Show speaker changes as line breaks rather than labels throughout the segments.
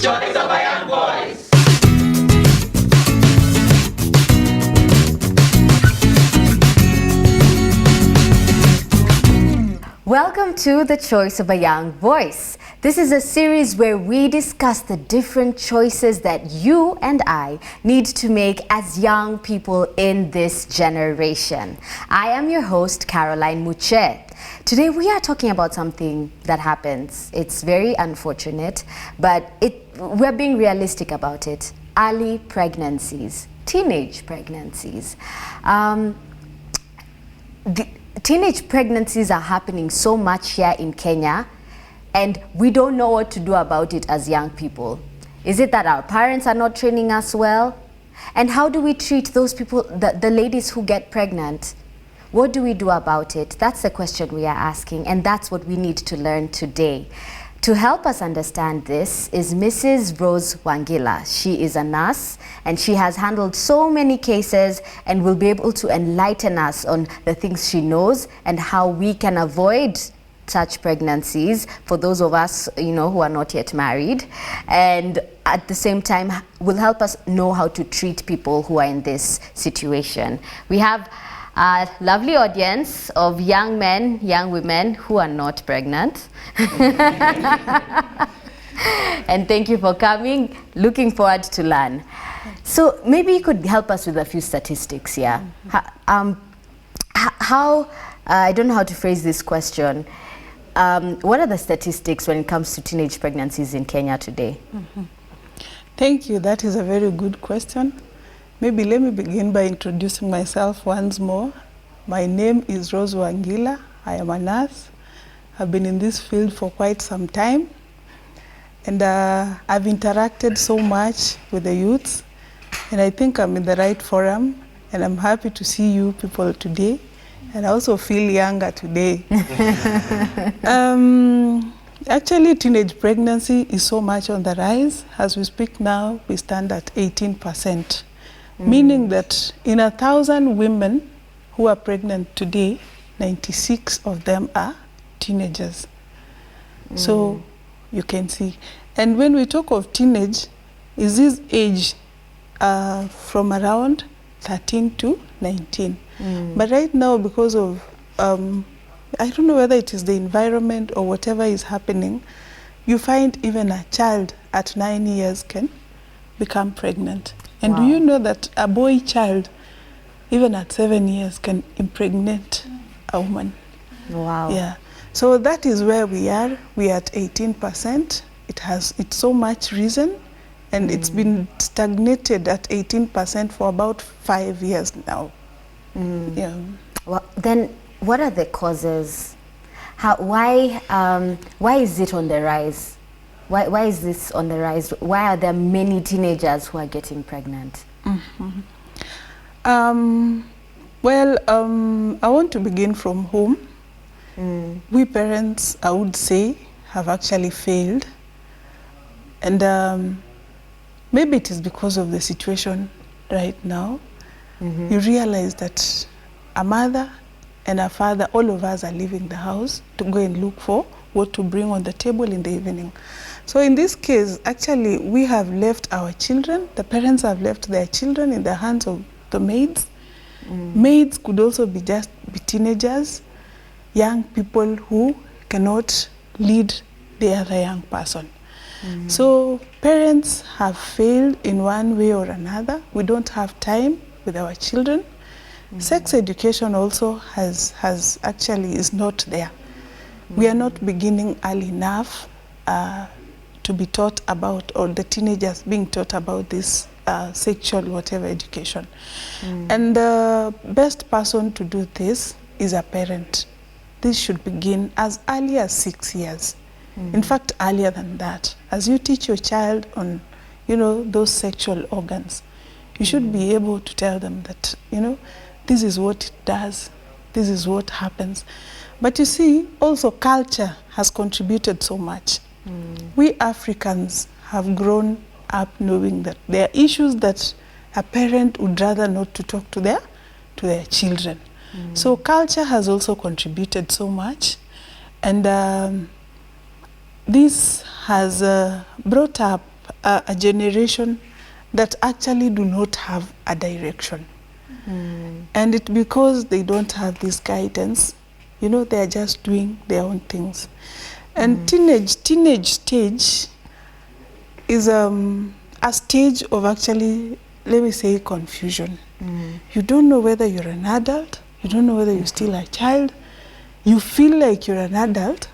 choice of a young voice.
Welcome to The Choice of a Young Voice. This is a series where we discuss the different choices that you and I need to make as young people in this generation. I am your host, Carol Muchee. Today we are talking about something that happens. It's very unfortunate, but we're being realistic about it. Early pregnancies, teenage pregnancies. Teenage pregnancies are happening so much here in Kenya, and we don't know what to do about it as young people. Is it that our parents are not training us well? And how do we treat those people, the ladies who get pregnant? What do we do about it? That's the question we are asking, and that's what we need to learn today. To help us understand this is Mrs. Rose Wangila. She is a nurse and she has handled so many cases and will be able to enlighten us on the things she knows and how we can avoid such pregnancies for those of us, who are not yet married, and at the same time will help us know how to treat people who are in this situation. We have a lovely audience of young men, young women who are not pregnant. And thank you for coming. Looking forward to learn. So maybe you could help us with a few statistics here. I don't know how to phrase this question. What are the statistics when it comes to teenage pregnancies in Kenya today?
Thank you. That is a very good question. Maybe let me begin by introducing myself once more. My name is Rose Wangila. I am a nurse. I've been in this field for quite some time. And I've interacted so much with the youths. And I think I'm in the right forum. And I'm happy to see you people today. And I also feel younger today. Actually, teenage pregnancy is so much on the rise. As we speak now, we stand at 18%. Meaning that in 1,000 women who are pregnant today, 96 of them are teenagers. So you can see. And when we talk of teenage, is this age from around 13 to 19. But right now, because of, I don't know whether it is the environment or whatever is happening, you find even a child at 9 years can become pregnant. And do you know that a boy child, even at 7 years, can impregnate a woman?
Wow.
Yeah. So that is where we are. We are at 18%. It's so much risen, and it's been stagnated at 18% for about 5 years now. Yeah.
Well, then, what are the causes? Why is it on the rise? Why is this on the rise? Why are there many teenagers who are getting pregnant?
I want to begin from home. We parents, I would say, have actually failed. And maybe it is because of the situation right now. You realize that a mother and a father, all of us are leaving the house to go and look for what to bring on the table in the evening. So in this case, actually, we have left our children, the parents have left their children in the hands of the maids. Maids could also be teenagers, young people who cannot lead the other young person. So parents have failed in one way or another. We don't have time with our children. Sex education also is not there. We are not beginning early enough to be taught about, or the teenagers being taught about this sexual whatever education. And the best person to do this is a parent. This should begin as early as 6 years. In fact, earlier than that. As you teach your child on, those sexual organs, you should be able to tell them that, this is what it does, this is what happens. But you see, also culture has contributed so much. We Africans have grown up knowing that there are issues that a parent would rather not to talk to their children. So culture has also contributed so much. And this has brought up a generation that actually do not have a direction. And it's because they don't have this guidance, you know, they are just doing their own things. And teenage stage is a stage of actually, let me say, confusion. You don't know whether you're an adult, you don't know whether you're still a child. You feel like you're an adult,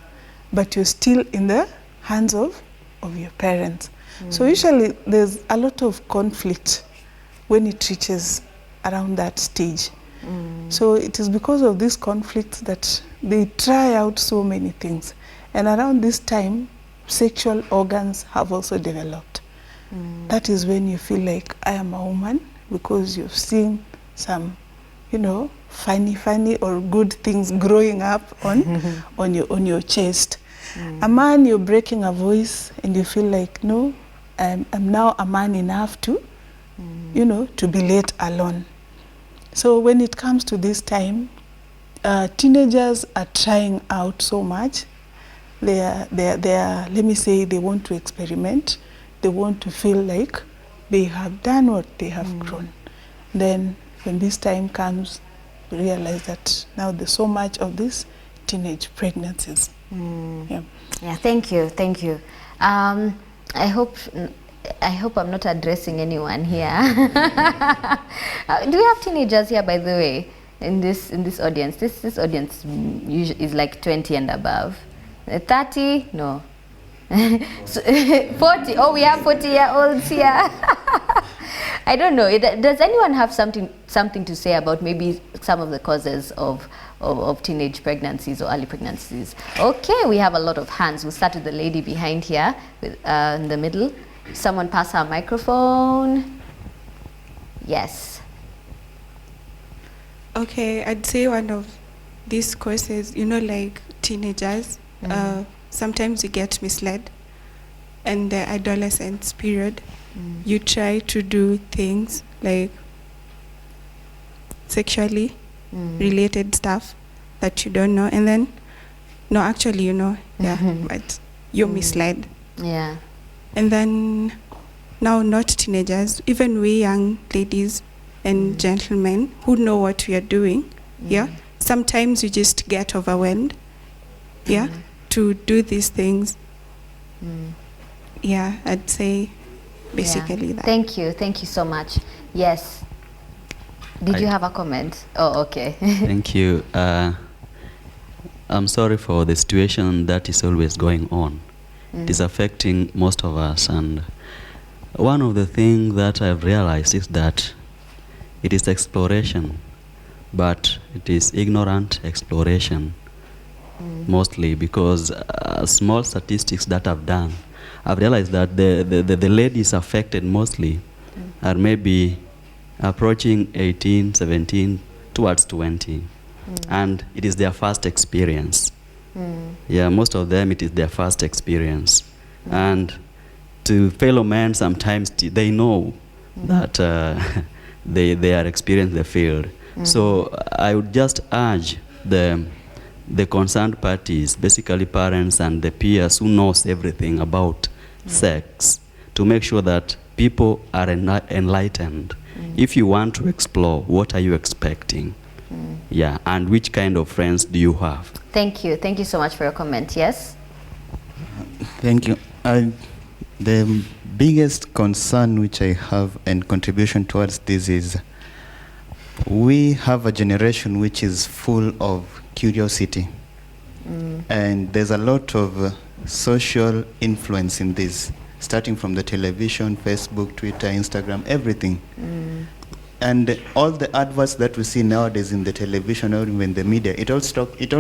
but you're still in the hands of your parents. So usually there's a lot of conflict when it reaches around that stage. So it is because of this conflict that they try out so many things. And around this time, sexual organs have also developed. That is when you feel like, I am a woman, because you've seen some, you know, funny or good things growing up on your chest. A man, you're breaking a voice and you feel like, no, I'm now a man enough to, you know, to be let alone. So when it comes to this time, teenagers are trying out so much. They are, let me say, they want to experiment. They want to feel like they have done what they have grown. Then when this time comes, we realize that now there's so much of these teenage pregnancies. Yeah,
thank you. I hope I'm not addressing anyone here. Do we have teenagers here, by the way, in this audience? This audience usually is like 20 and above. 30? No. 40. Oh, we have 40-year-olds here. I don't know. Does anyone have something to say about maybe some of the causes of teenage pregnancies or early pregnancies? Okay, we have a lot of hands. We'll start with the lady behind here, in the middle. Someone pass her microphone. Yes.
Okay, I'd say one of these causes, you know, like teenagers, sometimes you get misled. And the adolescence period, you try to do things like sexually related stuff that you don't know, and then, no, actually, you know, but you're misled.
Yeah.
And then, now not teenagers, even we young ladies and gentlemen who know what we are doing, sometimes you just get overwhelmed, to do these things. Yeah, I'd say basically that.
Thank you so much. Yes. Did you have a comment? Oh, okay.
Thank you. I'm sorry for the situation that is always going on. It is affecting most of us, and one of the things that I've realized is that it is exploration, but it is ignorant exploration, mostly because small statistics that I've done, I've realized that the ladies affected mostly are maybe approaching 18, 17, towards 20. And it is their first experience. Yeah, most of them, it is their first experience. And to fellow men, sometimes they know that they are experiencing the field. So I would just urge the concerned parties, basically parents and the peers who knows everything about sex, to make sure that people are enlightened. If you want to explore, what are you expecting? Yeah, and which kind of friends do you have?
Thank you so much for your comment. Yes?
Thank you. The biggest concern which I have and contribution towards this is we have a generation which is full of curiosity. And there's a lot of social influence in this, starting from the television, Facebook, Twitter, Instagram, everything. And all the adverts that we see nowadays in the television or even the media, it all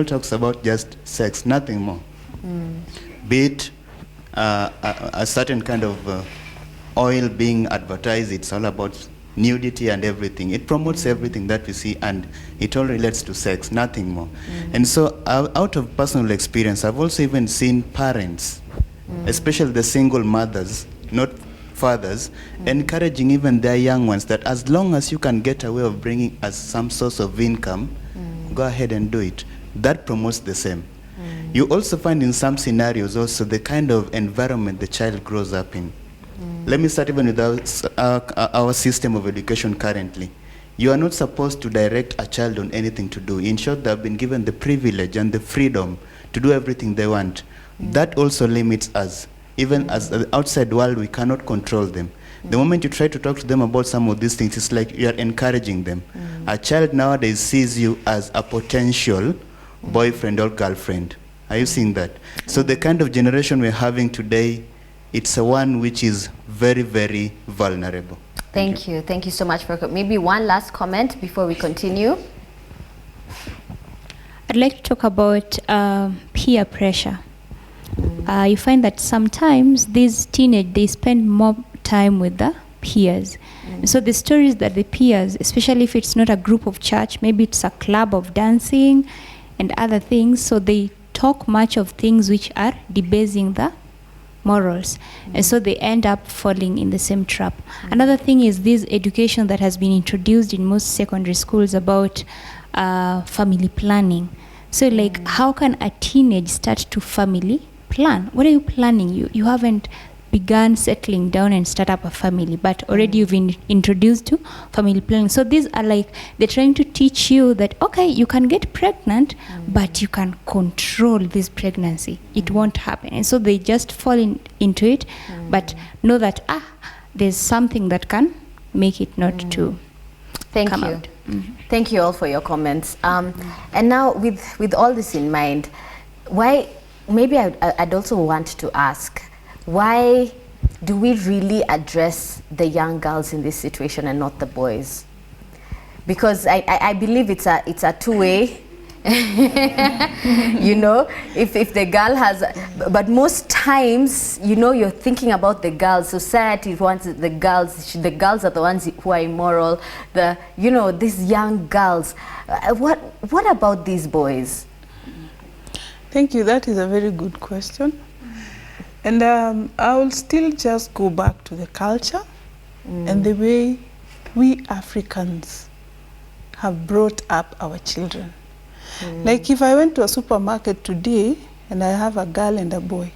talks about just sex, nothing more. Be it a certain kind of oil being advertised, it's all about nudity and everything. It promotes everything that we see, and it all relates to sex, nothing more. And so out of personal experience, I've also even seen parents, especially the single mothers, not fathers, encouraging even their young ones that as long as you can get a way of bringing us some source of income, go ahead and do it. That promotes the same. You also find in some scenarios also the kind of environment the child grows up in. Let me start even with our system of education currently. You are not supposed to direct a child on anything to do. In short, they have been given the privilege and the freedom to do everything they want. That also limits us. Even as the outside world, we cannot control them. The moment you try to talk to them about some of these things, it's like you are encouraging them. A child nowadays sees you as a potential boyfriend or girlfriend. Are you seeing that? So the kind of generation we're having today, it's a one which is very, very vulnerable.
Thank you. Thank you so much for maybe one last comment before we continue.
I'd like to talk about peer pressure. You find that sometimes these teenagers, they spend more time with the peers. So the stories that the peers, especially if it's not a group of church, maybe it's a club of dancing and other things, so they talk much of things which are debasing the morals, and so they end up falling in the same trap. Another thing is this education that has been introduced in most secondary schools about family planning. So like, how can a teenage start to family plan? What are you planning? You haven't begun settling down and start up a family, but already you've been introduced to family planning. So these are like, they're trying to teach you that, okay, you can get pregnant, but you can control this pregnancy. It won't happen. And so they just fall into it, but know that, there's something that can make it not to
Thank
come
you.
out.
Thank you all for your comments. And now with all this in mind, why, maybe I'd also want to ask, why do we really address the young girls in this situation and not the boys? Because I believe it's a two-way. You know, if the girl has, but most times, you know, you're thinking about the girls. Society wants the girls. The girls are the ones who are immoral. You know, these young girls. What about these boys?
Thank you. That is a very good question. And I will still just go back to the culture and the way we Africans have brought up our children. Like if I went to a supermarket today and I have a girl and a boy,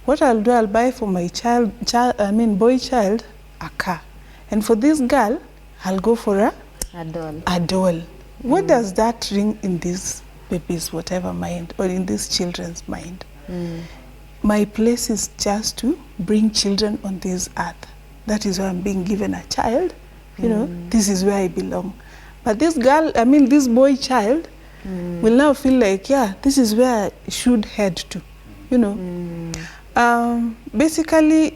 what I'll do, I'll buy for my boy child, a car. And for this girl, I'll go for a doll. What does that ring in this baby's whatever mind, or in these children's mind? My place is just to bring children on this earth. That is why I'm being given a child. You know, this is where I belong. But this girl, this boy child, will now feel like, yeah, this is where I should head to. You know, basically,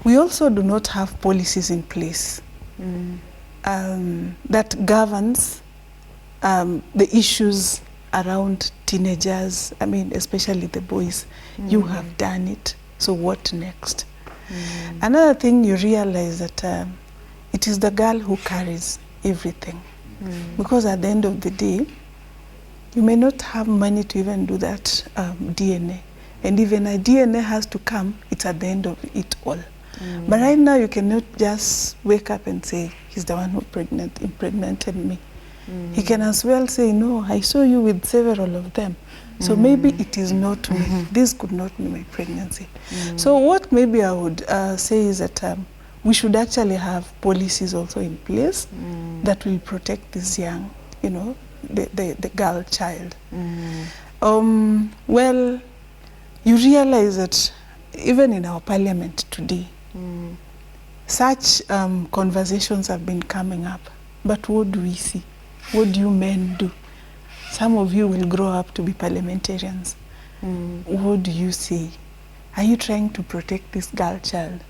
we also do not have policies in place that governs the issues around teenagers, especially the boys. You have done it, so what next? Another thing, you realize that it is the girl who carries everything. Because at the end of the day, you may not have money to even do that DNA. And even a DNA has to come, it's at the end of it all. But right now, you cannot just wake up and say, he's the one who impregnated me. He can as well say, no, I saw you with several of them. So maybe it is not me. This could not be my pregnancy. So what maybe I would say is that we should actually have policies also in place that will protect this young, you know, the girl child. Well, you realize that even in our parliament today, such conversations have been coming up. But what do we see? What do you men do? Some of you will grow up to be parliamentarians. What do you say? Are you trying to protect this girl child?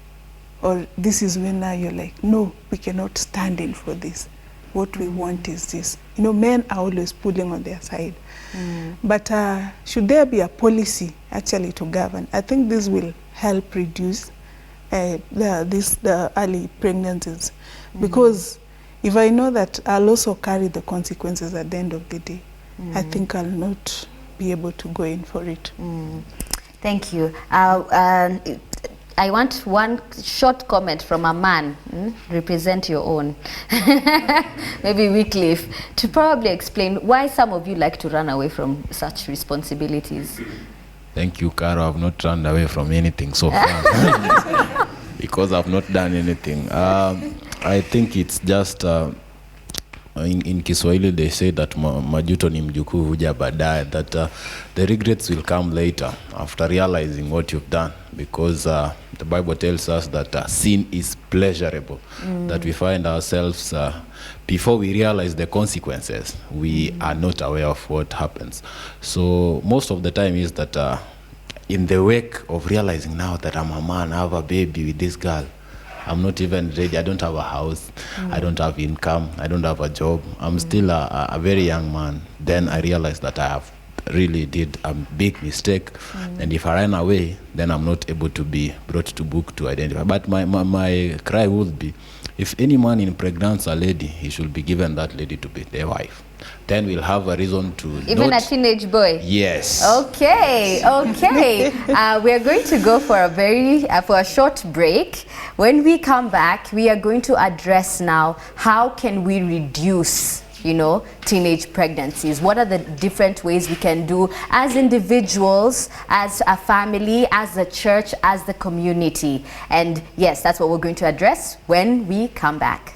Or this is when now you're like, no, we cannot stand in for this. What we want is this. You know, men are always pulling on their side. But should there be a policy actually to govern? I think this will help reduce the early pregnancies. Because if I know that I'll also carry the consequences at the end of the day, I think I'll not be able to go in for it.
Thank you. I want one short comment from a man. Represent your own. Maybe Wycliffe, to probably explain why some of you like to run away from such responsibilities.
Thank you, Carol. I've not run away from anything so far because I've not done anything. I think it's just in Kiswahili they say that majuto ni mjukuu huja baadaye, that the regrets will come later after realizing what you've done, because the Bible tells us that sin is pleasurable, that we find ourselves before we realize the consequences, we are not aware of what happens. So most of the time is that in the wake of realizing now that I'm a man, I have a baby with this girl, I'm not even ready, I don't have a house, I don't have income, I don't have a job, I'm still a very young man. Then I realized that I have really did a big mistake, and if I run away, then I'm not able to be brought to book to identify. But my cry would be, if any man impregnates a lady, he should be given that lady to be their wife. Then we'll have a reason to
Even a teenage boy?
Yes.
Okay. We are going to go for a short break. When we come back, we are going to address now how can we reduce teenage pregnancies. What are the different ways we can do as individuals, as a family, as the church, as the community? And yes, that's what we're going to address when we come back.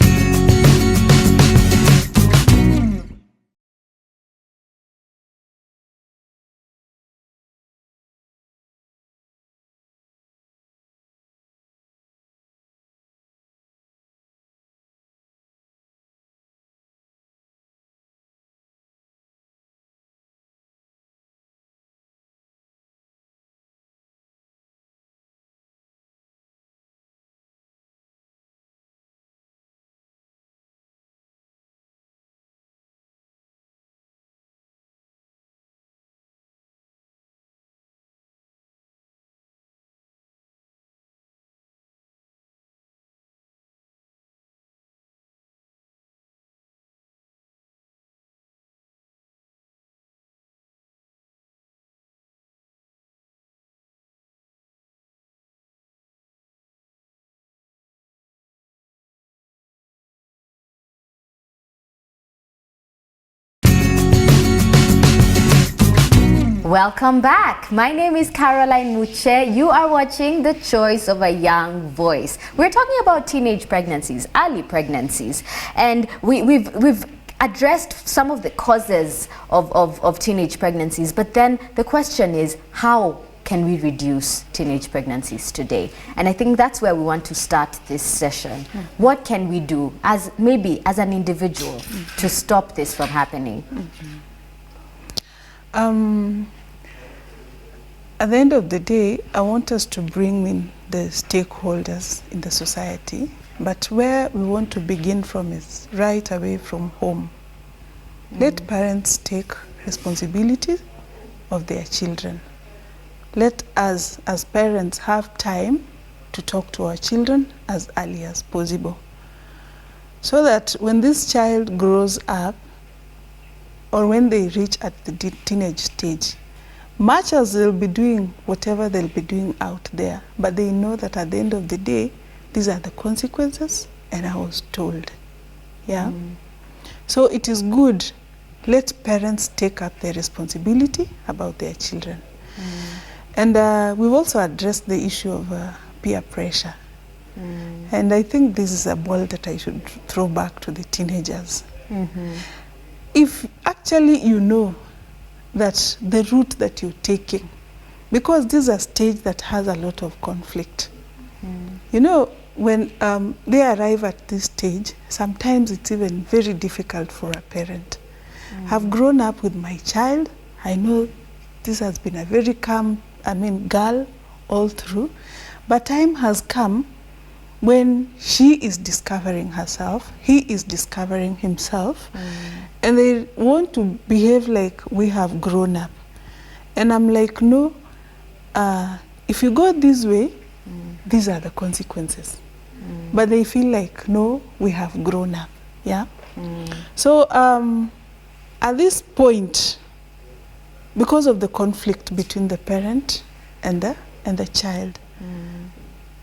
Welcome back. My name is Carol Muchee. You are watching The Choice of a Young Voice. We're talking about teenage pregnancies, early pregnancies, and we've addressed some of the causes of teenage pregnancies, but then the question is, how can we reduce teenage pregnancies today? And I think that's where we want to start this session. What can we do as an individual to stop this from happening?
At the end of the day, I want us to bring in the stakeholders in the society, but where we want to begin from is right away from home. Let parents take responsibility of their children. Let us as parents have time to talk to our children as early as possible, so that when this child grows up or when they reach at the teenage stage, much as they'll be doing whatever they'll be doing out there, but they know that at the end of the day, these are the consequences, and I was told. Yeah. So it is good, let parents take up their responsibility about their children. And we've also addressed the issue of peer pressure. And I think this is a ball that I should throw back to the teenagers. If actually you know that the route that you're taking, because this is a stage that has a lot of conflict. When they arrive at this stage, sometimes it's even very difficult for a parent. I've grown up with my child. I know this has been a very calm, girl all through, but time has come when she is discovering herself, he is discovering himself, and they want to behave like we have grown up. And I'm like, no, if you go this way, these are the consequences. But they feel like, no, we have grown up. Yeah. So at this point, because of the conflict between the parent and the child,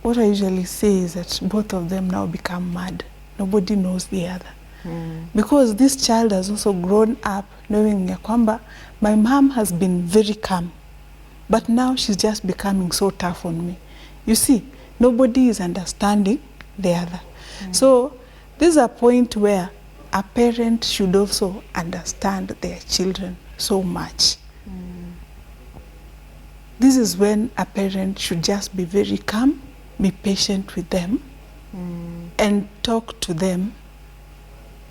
what I usually say is that both of them now become mad. Nobody knows the other. Because this child has also grown up knowing ya kwamba my mom has been very calm But now she's just becoming so tough on me. You see, nobody is understanding the other. So this is a point where a parent should also understand their children so much. This is when a parent should just be very calm, be patient with them, and talk to them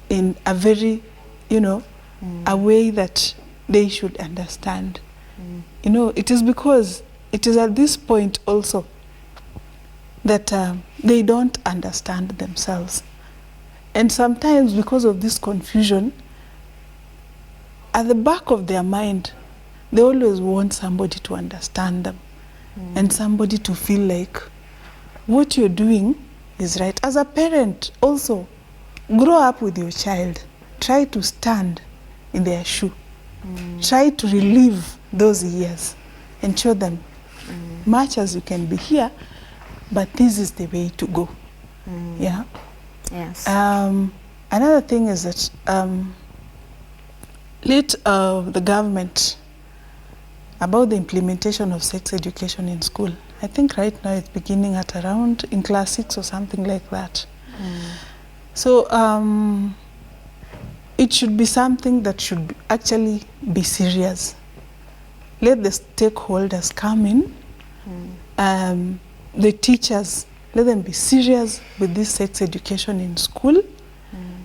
in a very, you know, a way that they should understand. You know, it is because it is at this point also that they don't understand themselves. And sometimes because of this confusion, at the back of their mind, they always want somebody to understand them and somebody to feel like what you're doing is right. As a parent also, grow up with your child. Try to stand in their shoe. Try to relive those years and show them much as you can be here, but this is the way to go. Yeah.
Yes.
Another thing is that let the government about the implementation of sex education in school. I think right now it's beginning at around in class 6 or something like that. So it should be something that should actually be serious. Let the stakeholders come in, the teachers, let them be serious with this sex education in school,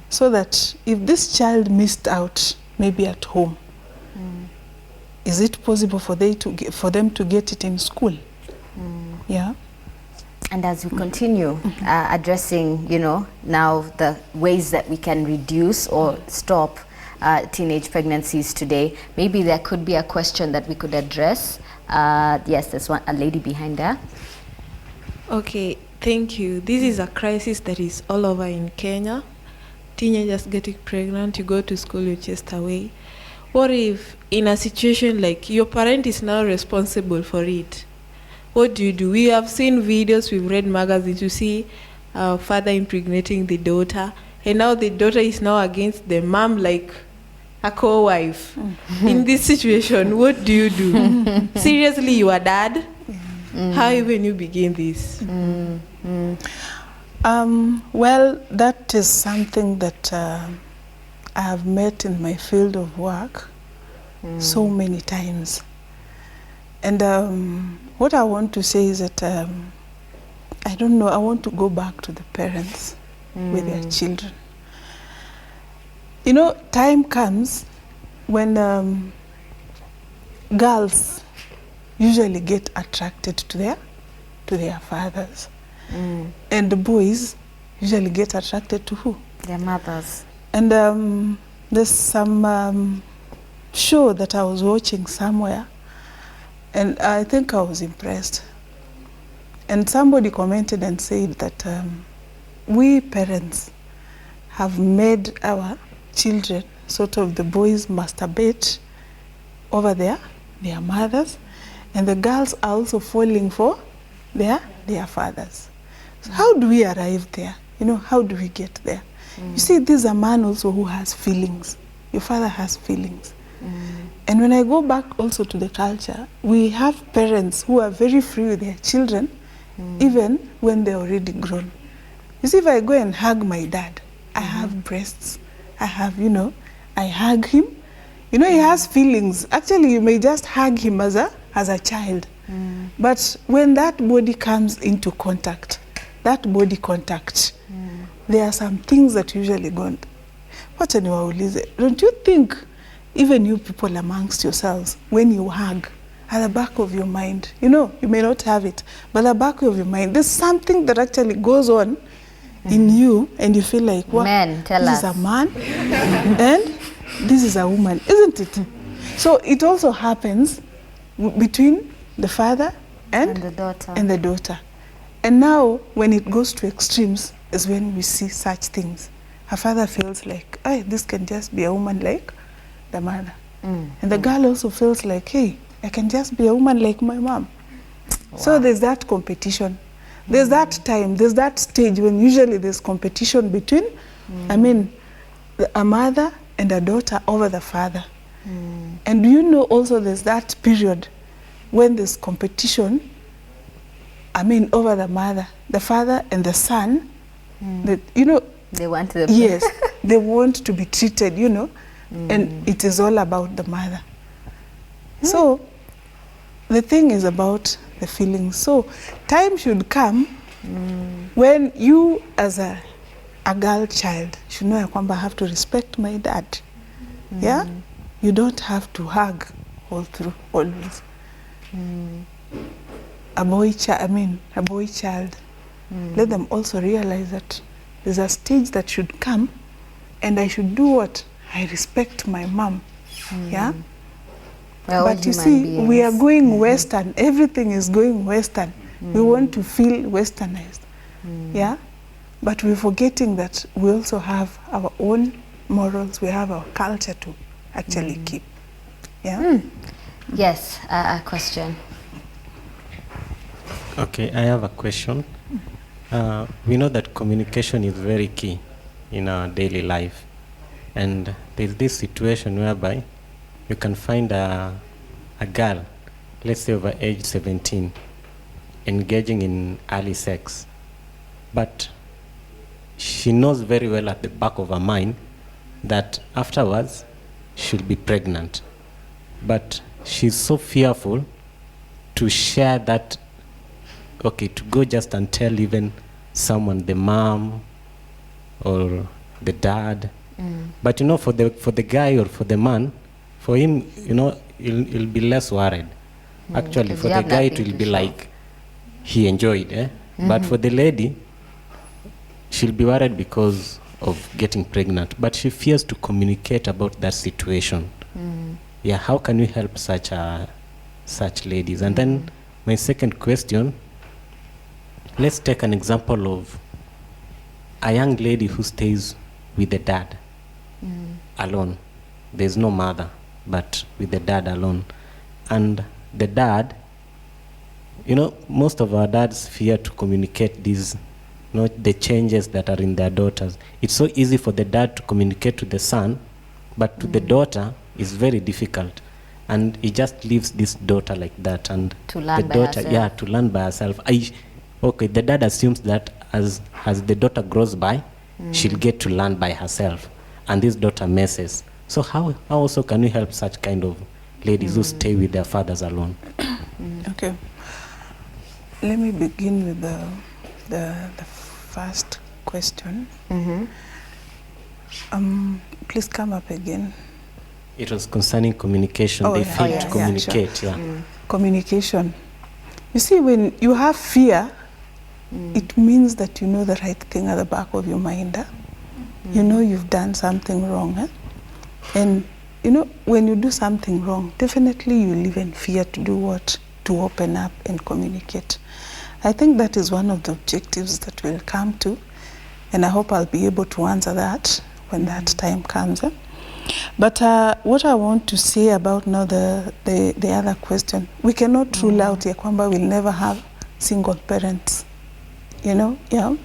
so that if this child missed out, maybe at home, is it possible for them to get it in school? Yeah.
And as we continue addressing, you know, now the ways that we can reduce or stop teenage pregnancies today, maybe there could be a question that we could address. Yes, there's a lady behind there.
Okay, thank you. This is a crisis that is all over in Kenya. Teenagers getting pregnant, you go to school, you're chased away. What if in a situation like your parent is now responsible for it? What do? We have seen videos, we've read magazines, you see father impregnating the daughter, and now the daughter is now against the mom like a co-wife. In this situation, what do you do? Seriously, you are dad? How even you begin this?
Well, that is something that I have met in my field of work so many times. And what I want to say is that, I don't know, I want to go back to the parents with their children. You know, time comes when girls usually get attracted to their fathers. And the boys usually get attracted to who?
Their mothers.
And there's some show that I was watching somewhere, and I think I was impressed. And somebody commented and said that we parents have made our children, sort of the boys, masturbate over their mothers, and the girls are also falling for their fathers. So how do we arrive there? You know, how do we get there? You see, this is a man also who has feelings. Your father has feelings. And when I go back also to the culture, we have parents who are very free with their children, even when they're already grown. You see, if I go and hug my dad, I have breasts, I have, you know, I hug him. You know, he has feelings. Actually, you may just hug him as a child. But when that body comes into contact, there are some things that usually go on. Don't you think, even you people amongst yourselves, when you hug, at the back of your mind, you know, you may not have it, but at the back of your mind, there's something that actually goes on in you, and you feel like, what?
Men, tell
this
us.
is a man, and this is a woman, isn't it? So it also happens between the father and the daughter. And now, when it goes to extremes, is when we see such things. Her father feels like, hey, this can just be a woman like the mother. And the girl also feels like, hey, I can just be a woman like my mom. Wow. So there's that competition. There's that time, there's that stage when usually there's competition between, I mean, a mother and a daughter over the father. And you know also there's that period when there's competition, I mean, over the mother, the father and the son, that, you know,
They want the
yes, they want to be treated, you know, and it is all about the mother. So the thing is about the feelings. So time should come when you as a girl child should know kwamba I have to respect my dad. Yeah? You don't have to hug all through, always. A boy child, let them also realize that there's a stage that should come and I should do what? I respect my mom. Yeah? But you see, we are going Western. Everything is going Western. We want to feel Westernized. Yeah? But we're forgetting that we also have our own morals. We have our culture to actually keep. Yeah?
Yes, a question.
Okay, I have a question. We know that communication is very key in our daily life. And there's this situation whereby you can find a girl, let's say over age 17, engaging in early sex. But she knows very well at the back of her mind that afterwards she'll be pregnant. But she's so fearful to share that, okay, to go just and tell even someone, the mom or the dad. But you know, for the guy or for the man, for him, you know, he'll be less worried. Actually, for the guy, it will be like he enjoyed, eh? But for the lady, she'll be worried because of getting pregnant. But she fears to communicate about that situation. Yeah, how can we help such ladies? And then my second question, let's take an example of a young lady who stays with the dad alone. There's no mother, but with the dad alone. And the dad, you know, most of our dads fear to communicate these, you know, the changes that are in their daughters. It's so easy for the dad to communicate to the son, but to the daughter is very difficult. And he just leaves this daughter like that. And
To learn
the
by
daughter,
herself.
yeah, to learn by herself. Okay, the dad assumes that as the daughter grows by, she'll get to learn by herself. And this daughter messes. So how also can we help such kind of ladies who stay with their fathers alone?
Okay. Let me begin with the first question. Please come up again.
It was concerning communication.
Oh,
They
yeah.
fail
Oh,
to
yeah,
communicate.
sure.
Yeah.
Communication. You see, when you have fear, it means that you know the right thing at the back of your mind. Huh? You know you've done something wrong. Huh? And, you know, when you do something wrong, definitely you live in fear to do what? To open up and communicate. I think that is one of the objectives that we'll come to. And I hope I'll be able to answer that when that time comes. Huh? But what I want to say about now the other question, we cannot rule out ya kwamba we'll never have single parents, you know, yeah.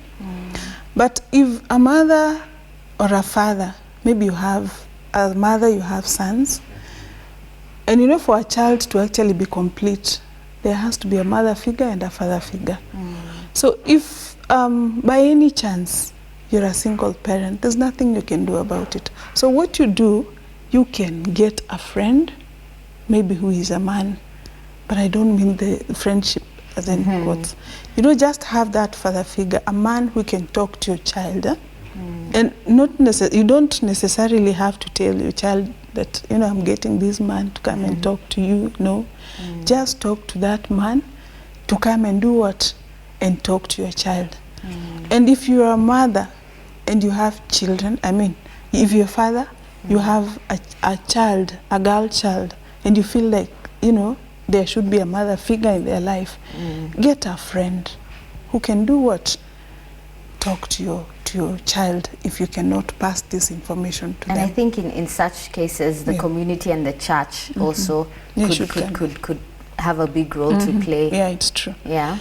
But if a mother or a father, maybe you have a mother, you have sons, and you know, for a child to actually be complete, there has to be a mother figure and a father figure. So if by any chance you're a single parent, there's nothing you can do about it. So what you do, you can get a friend, maybe who is a man, but I don't mean the friendship as in quotes. You know, just have that father figure, a man who can talk to your child. And you don't necessarily have to tell your child that, you know, I'm getting this man to come and talk to you. No, just talk to that man to come and do what? And talk to your child. And if you're a mother and you have children, I mean, if you're a father, you have a child, a girl child, and you feel like, you know, there should be a mother figure in their life, get a friend who can do what? Talk to your child if you cannot pass this information to
And
them.
I think in such cases, the community and the church also could have a big role to play.
Yeah, it's true.
Yeah.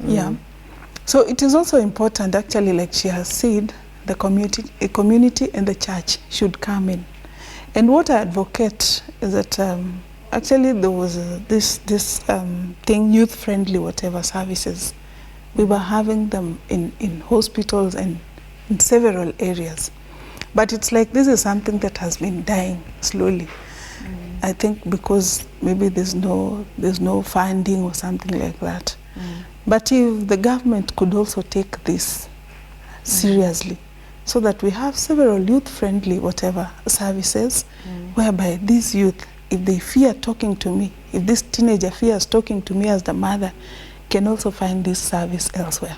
Yeah. So it is also important, actually, like she has said, the community and the church should come in. And what I advocate is that actually there was this thing, youth friendly whatever services. We were having them in hospitals and in several areas. But it's like this is something that has been dying slowly. I think because maybe there's no funding or something like that. But if the government could also take this seriously, so that we have several youth-friendly whatever services, whereby these youth, if they fear talking to me, if this teenager fears talking to me as the mother, can also find this service elsewhere.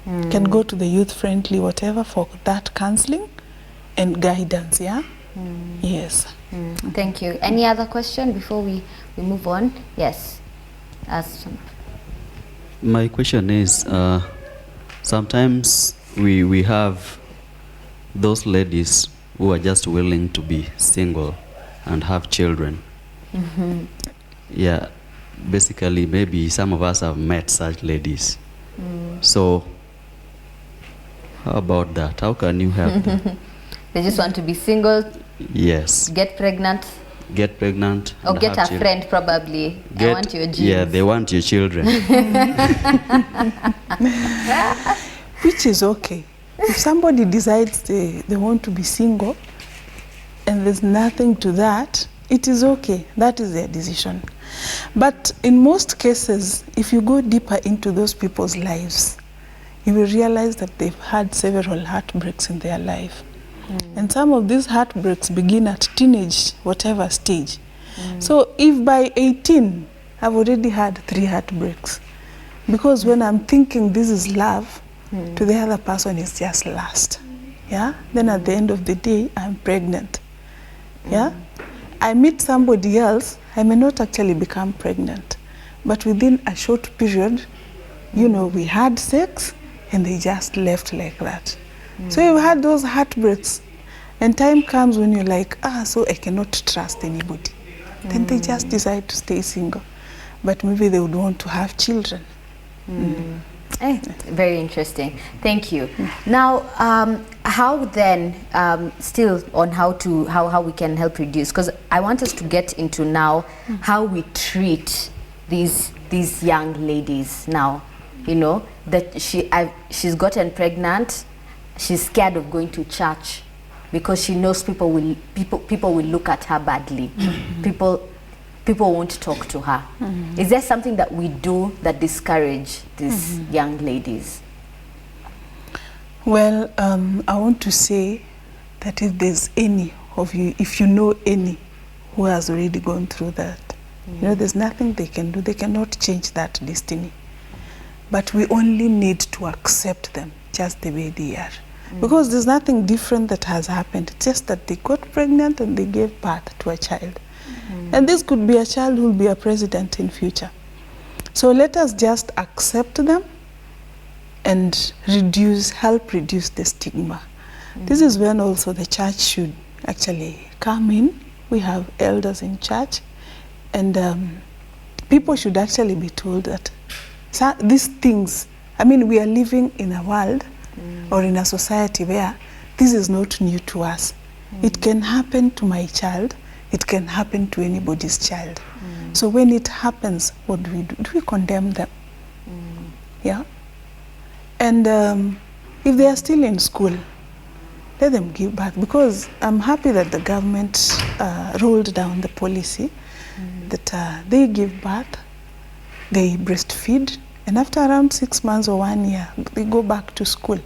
Can go to the youth-friendly whatever for that counseling and guidance, yeah? Yes.
Thank you. Any other question before we move on? Yes.
My question is, sometimes we have those ladies who are just willing to be single and have children. Yeah, basically maybe some of us have met such ladies. So how about that? How can you help them?
They just want to be single,
Yes.
get pregnant,
Or
or get a friend probably. I want your genes.
Yeah, they want your children.
Which is okay. If somebody decides they want to be single and there's nothing to that, it is okay. That is their decision. But in most cases, if you go deeper into those people's lives, you will realize that they've had several heartbreaks in their life. And some of these heartbreaks begin at teenage, whatever stage. So if by 18, I've already had 3 heartbreaks. Because when I'm thinking this is love, to the other person it's just lust. Yeah? Then at the end of the day, I'm pregnant. Yeah? I meet somebody else, I may not actually become pregnant. But within a short period, you know, we had sex and they just left like that. So you've had those heartbreaks, and time comes when you're like, so I cannot trust anybody. Then they just decide to stay single. But maybe they would want to have children.
Very interesting. Thank you. Now, how then, still on how we can help reduce, because I want us to get into now how we treat these young ladies now. You know, that she's gotten pregnant. She's scared of going to church because she knows people will look at her badly. People won't talk to her. Is there something that we do that discourage these young ladies?
Well, I want to say that if there's any of you, if you know any who has already gone through that, you know, there's nothing they can do. They cannot change that destiny. But we only need to accept them just the way they are. Because there's nothing different that has happened. It's just that they got pregnant and they gave birth to a child. And this could be a child who will be a president in future. So let us just accept them and help reduce the stigma. This is when also the church should actually come in. We have elders in church, and people should actually be told that these things, I mean, we are living in a world or in a society where this is not new to us. It can happen to my child. It can happen to anybody's child. So when it happens, what do we do? Do we condemn them? Yeah? And if they are still in school, let them give birth. Because I'm happy that the government rolled down the policy that they give birth, they breastfeed, and after around 6 months or 1 year, they go back to school.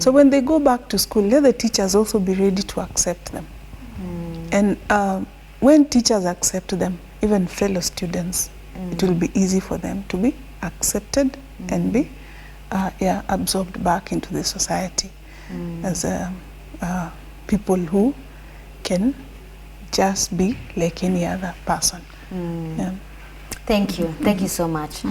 So when they go back to school, let the teachers also be ready to accept them. And when teachers accept them, even fellow students, it will be easy for them to be accepted and be absorbed back into the society as people who can just be like any other person. Yeah.
Thank you. Thank you so much.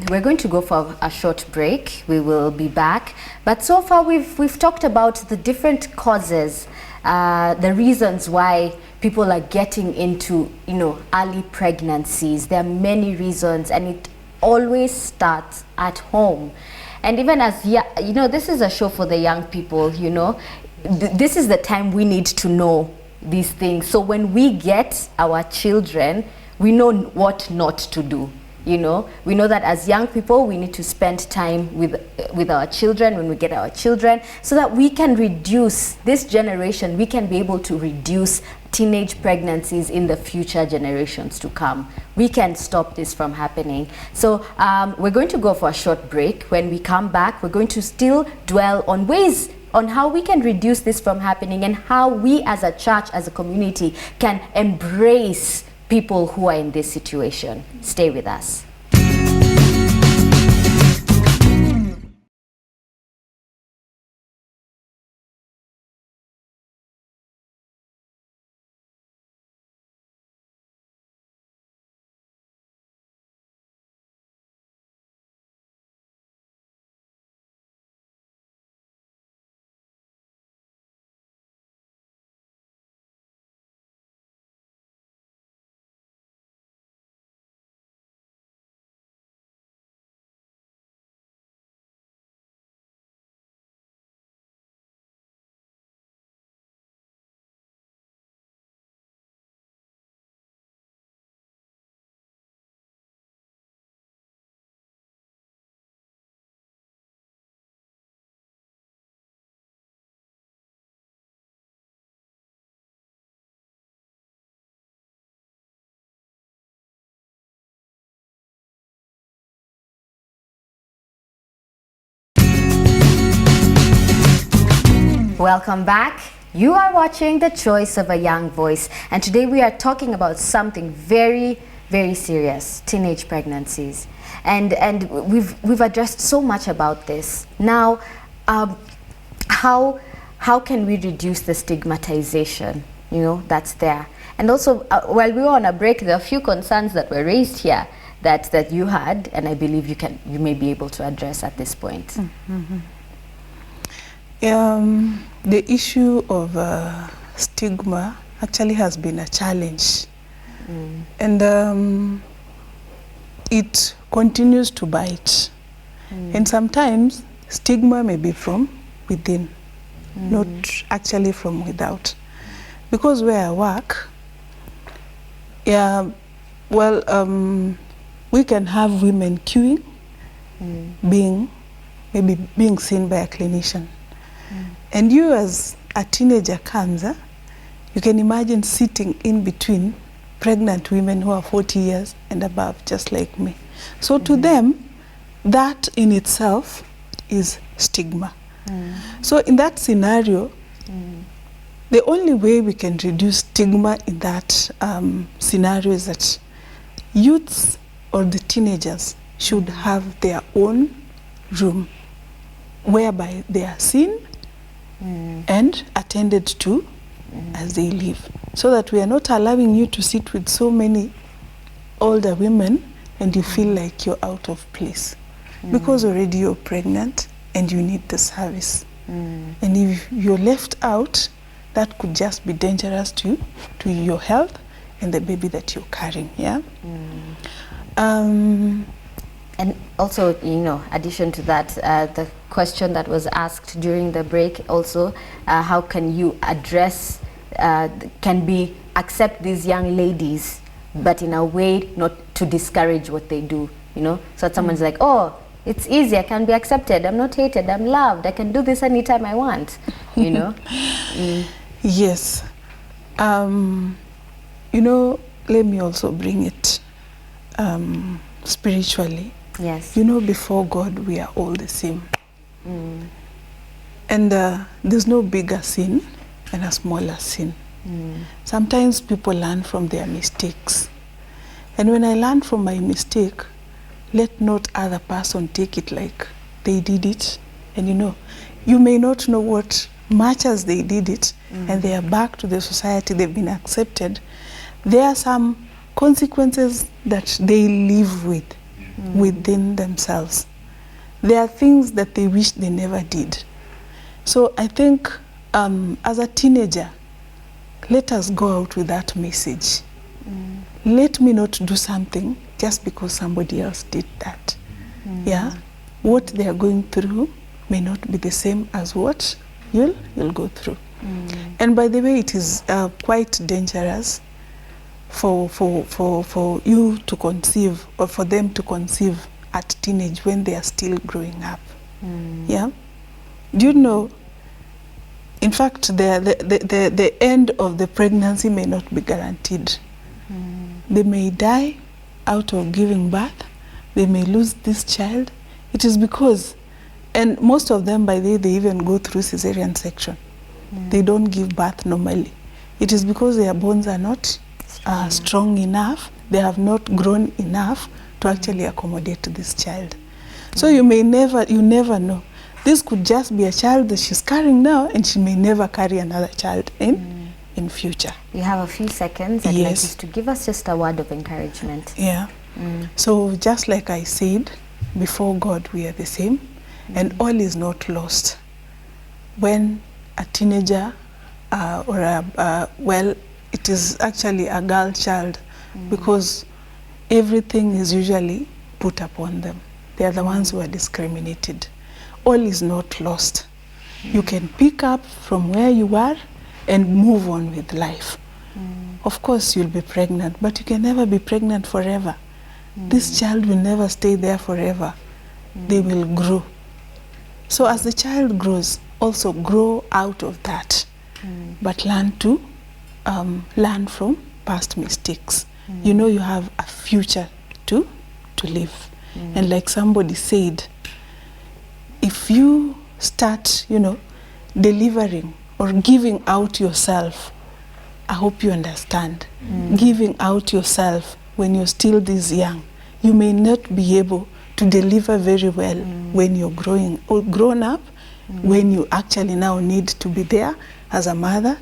We're going to go for a short break. We will be back. But so far we've talked about the different causes, the reasons why people are getting into, early pregnancies. There are many reasons, and it always starts at home. And even as, this is a show for the young people, this is the time we need to know these things. So when we get our children, we know what not to do. You know, we know that as young people, we need to spend time with our children when we get our children, so that we can reduce this generation. We can be able to reduce teenage pregnancies in the future generations to come. We can stop this from happening. So we're going to go for a short break. When we come back, we're going to still dwell on ways on how we can reduce this from happening, and how we as a church, as a community, can embrace people who are in this situation. Stay with us. Welcome back. You are watching The Choice of a Young Voice, and today we are talking about something very, very serious: teenage pregnancies. And we've addressed so much about this. Now, how can we reduce the stigmatization, you know, that's there? And also, while we were on a break, there are a few concerns that were raised here that you had, and I believe you may be able to address at this point.
Mm-hmm. The issue of stigma actually has been a challenge, and it continues to bite. And sometimes stigma may be from within, not actually from without. Because where I work, we can have women queuing, being seen by a clinician. And you as a teenager comes, you can imagine sitting in between pregnant women who are 40 years and above, just like me. So to them, that in itself is stigma. So in that scenario, the only way we can reduce stigma in that scenario is that youths or the teenagers should have their own room whereby they are seen and attended to as they leave, so that we are not allowing you to sit with so many older women and you feel like you're out of place because already you're pregnant and you need the service. And if you're left out, that could just be dangerous to your health and the baby that you're carrying.
And also, you know, addition to that, the question that was asked during the break also, how can you address, accept these young ladies, but in a way not to discourage what they do, you know? So that someone's like, oh, it's easy, I can be accepted, I'm not hated, I'm loved, I can do this anytime I want, you know?
Yes. You know, let me also bring it spiritually.
Yes.
You know, before God, we are all the same. And there's no bigger sin and a smaller sin. Sometimes people learn from their mistakes. And when I learn from my mistake, let not other person take it like they did it. And you know, you may not know what much as they did it, and they are back to the society, they've been accepted. There are some consequences that they live with within themselves. There are things that they wish they never did. So I think as a teenager, let us go out with that message. Let me not do something just because somebody else did that. Yeah, what they are going through may not be the same as what you'll go through. And by the way, it is quite dangerous for you to conceive, or for them to conceive at teenage when they are still growing up. Yeah. Do you know, in fact, the end of the pregnancy may not be guaranteed. They may die out of giving birth. They may lose this child. It is because, and most of them, by the way, they even go through cesarean section. They don't give birth normally. It is because their bones are not strong enough. They have not grown enough to actually accommodate this child. So you never know. This could just be a child that she's carrying now, and she may never carry another child in future.
You have a few seconds. I'd like you to give us just a word of encouragement.
Yeah. So just like I said, before God we are the same, and all is not lost. When a teenager well, it is actually a girl child, because everything is usually put upon them. They are the ones who are discriminated. All is not lost. You can pick up from where you are and move on with life. Of course you'll be pregnant, but you can never be pregnant forever. This child will never stay there forever. They will grow. So as the child grows, also grow out of that, but learn to learn from past mistakes. You know you have a future to live. And like somebody said, if you start, delivering or giving out yourself, I hope you understand, giving out yourself when you're still this young, you may not be able to deliver very well when you're growing or grown up, when you actually now need to be there as a mother,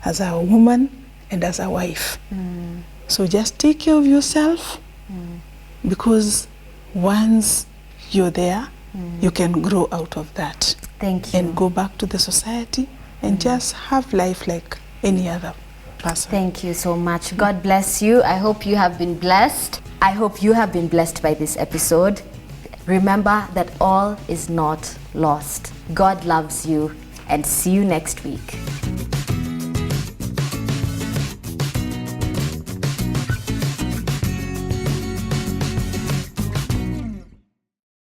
as a woman, and as a wife. So just take care of yourself, because once you're there, you can grow out of that.
Thank you.
And go back to the society and just have life like any other person.
Thank you so much. God bless you. I hope you have been blessed. I hope you have been blessed by this episode. Remember that all is not lost. God loves you, and see you next week.